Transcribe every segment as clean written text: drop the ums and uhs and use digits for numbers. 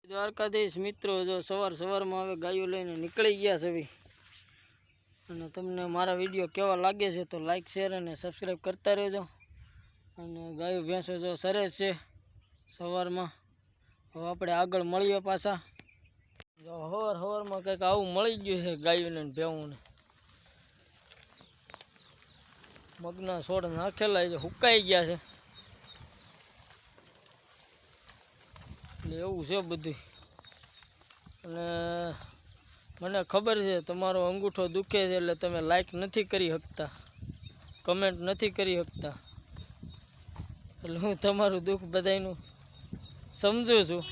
દ્વારકાધીશ મિત્રો, જો સવારમાં હવે ગાયો લઈને નીકળી ગયા છે અને તમને મારા વિડીયો કેવા લાગે છે તો લાઈક શેર અને સબસ્ક્રાઈબ કરતા રહેજો। અને ગાયો ભેંસો જો સરસ છે સવારમાં। હવે આપણે આગળ મળીએ પાછા। જો સવારમાં કંઈક આવું મળી ગયું છે ગાયોને ભેંસોને। મગના છોડ નાખેલા છે, સુકાઈ ગયા છે એટલે એવું છે બધું। અને મને ખબર છે તમારો અંગૂઠો દુખે છે એટલે તમે લાઈક નથી કરી શકતા, કમેન્ટ નથી કરી શકતા, એટલે હું તમારું દુઃખ બધાયનું સમજું છું।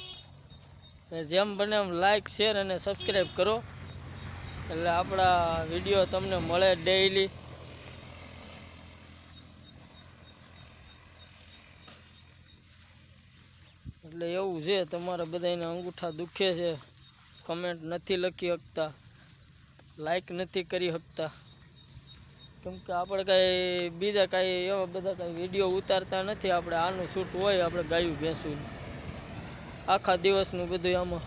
જેમ બને એમ લાઈક શેર અને સબસ્ક્રાઈબ કરો એટલે આપણા વિડીયો તમને મળે ડેઈલી। એટલે એવું છે તમારા બધાના અંગૂઠા દુખે છે, કમેન્ટ નથી લખી શકતા, લાઈક નથી કરી શકતા, કેમ કે આપણે કાંઈ બીજા કાંઈ એવા બધા કાંઈ વિડીયો ઉતારતા નથી। આપણે આનું શૂટ હોય આપણે ગાયું ભેંસું આખા દિવસનું બધું, આમાં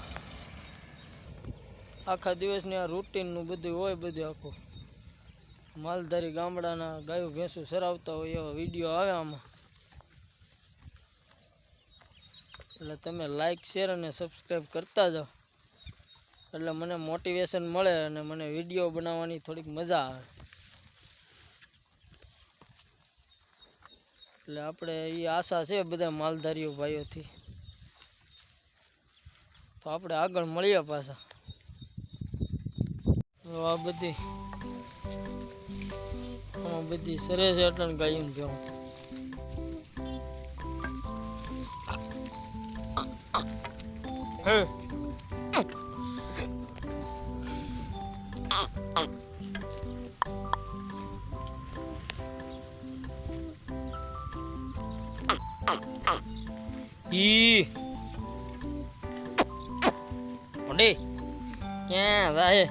આખા દિવસની આ રૂટીનનું બધું હોય, બધું આખું માલધારી ગામડાના ગાયું ભેંસું ચરાવતા હોય એવા વિડીયો આવે આમાં। એટલે તમે લાઈક શેર અને સબસ્ક્રાઈબ કરતા જાઓ એટલે મને મોટિવેશન મળે અને મને વિડીયો બનાવવાની થોડીક મજા આવે। એટલે આપણે એ આશા છે બધા માલધારીઓ ભાઈઓથી। તો આપણે આગળ મળીએ પાછા। આ બધી આમાં બધી સરસ છે અટણ ગાયું ભેંસ। ક્યાં જાય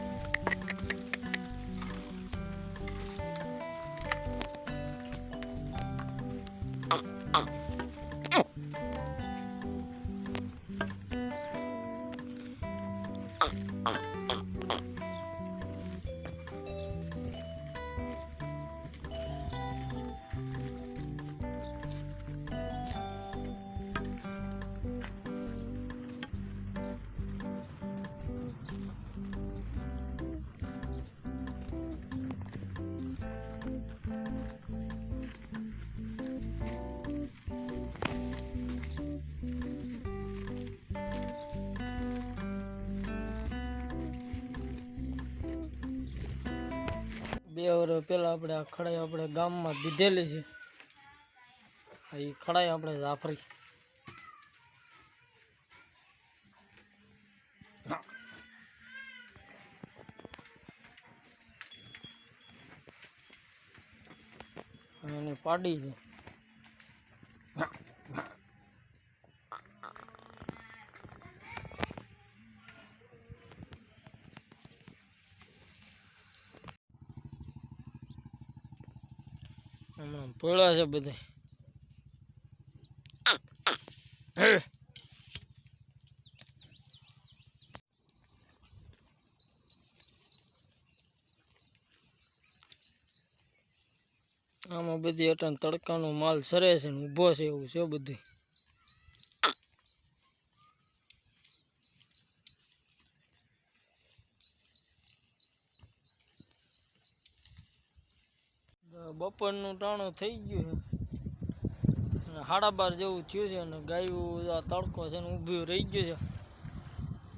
બે વર્ષ પહેલાં આપણે આ ખડાઈ આપણે ગામમાં દીધેલી છે। એ ખડાઈ આપણે જાફરી અને પાડી છે। હમણાં પડ્યા છે બધા। આમાં બધી અટણ તડકાનો માલ સરે છે ને ઊભો છે, એવું છે બધું। બપોરનું ટાણું થઈ ગયું છે, 12:30 જેવું થયું છે અને ગાયું આ તડકો છે ને ઊભું રહી ગયું છે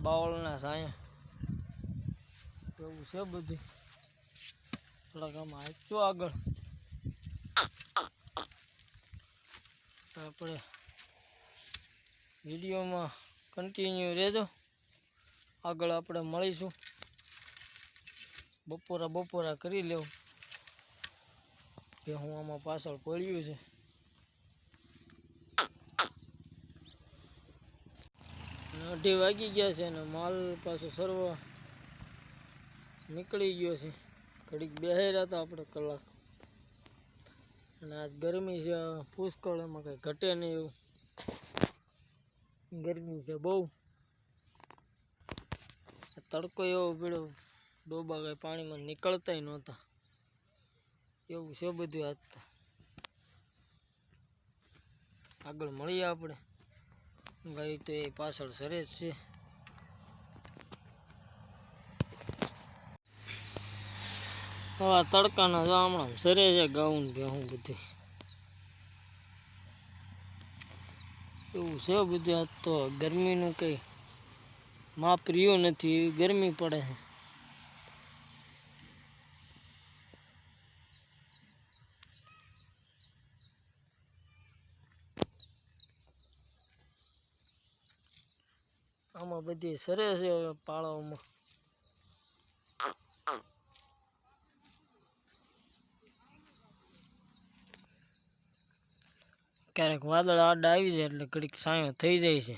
બાવળના સાયા, એવું છે બધું। થોડાક આમાં હાચું આગળ આપણે વિડીયોમાં કન્ટિન્યુ રહેજો, આગળ આપણે મળીશું। બપોરા કરી લેવું કે હું આમાં પાછળ પડ્યું છે। 2:30 વાગી ગયા છે અને માલ પાછો સરવા નીકળી ગયો છે। ઘડીક બેહેરા હતા આપણે કલાક, અને આજ ગરમી છે પુષ્કળ, એમાં કંઈ ઘટે નહીં એવું ગરમી છે બહુ। તડકો એવો પીડ્યો, ડોબા કાંઈ પાણીમાં નીકળતાય નહોતા. એવું છે બધું આજ તો. આગળ મળીએ આપણે. ગાય તો એ પાછળ સરે જ છે. હા, તડકાના હમણાં સરે છે ગાઉન ભેહું બધું. એવું છે બધું આજ તો. ગરમીનું કંઈ માપ રહ્યું નથી, એવી ગરમી પડે છે. આમાં બધી સરે છે હવે પાળાઓમાં. ક્યારેક વાદળ આડા આવી જાય એટલે ઘડીક સાયો થઈ જાય છે.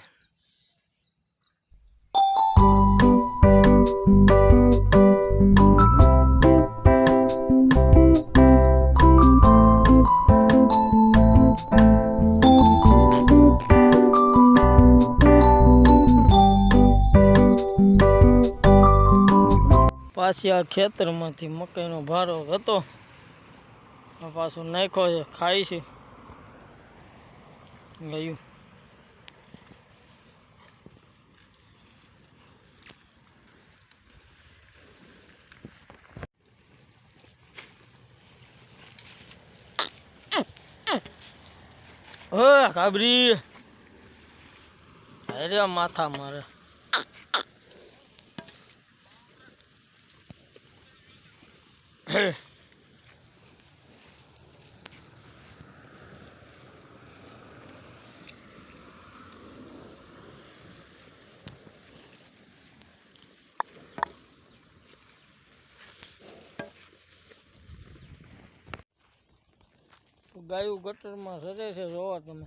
પાછી આ ખેતરમાંથી મકાઈનો ભારો હતો, પાછો નાખ્યો છે, ખાય છે ગયું. કાબરી અરે માથા મારે. ગાયું ગટરમાં સરે છે, જોવા તમે.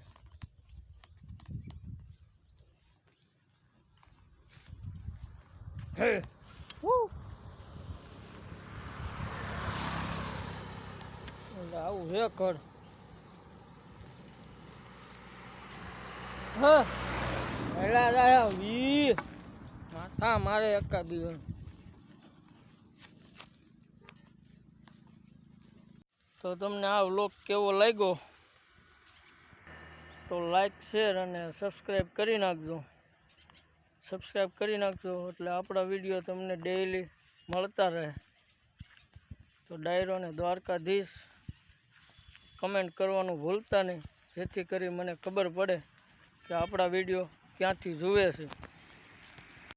આવું છે કર. માથા મારે એકાદી. તો તમને આ વ્લોગ કેવો લાગ્યો તો લાઈક, શેર અને સબસ્ક્રાઈબ કરી નાખજો. સબસ્ક્રાઈબ કરી નાખજો એટલે આપણા વિડીયો તમને ડેઈલી મળતા રહે. તો ડાયરો ને દ્વારકાધીશ કમેન્ટ કરવાનું ભૂલતા નહીં, જેથી કરી મને ખબર પડે કે આપણા વિડીયો ક્યાંથી જુએ છે.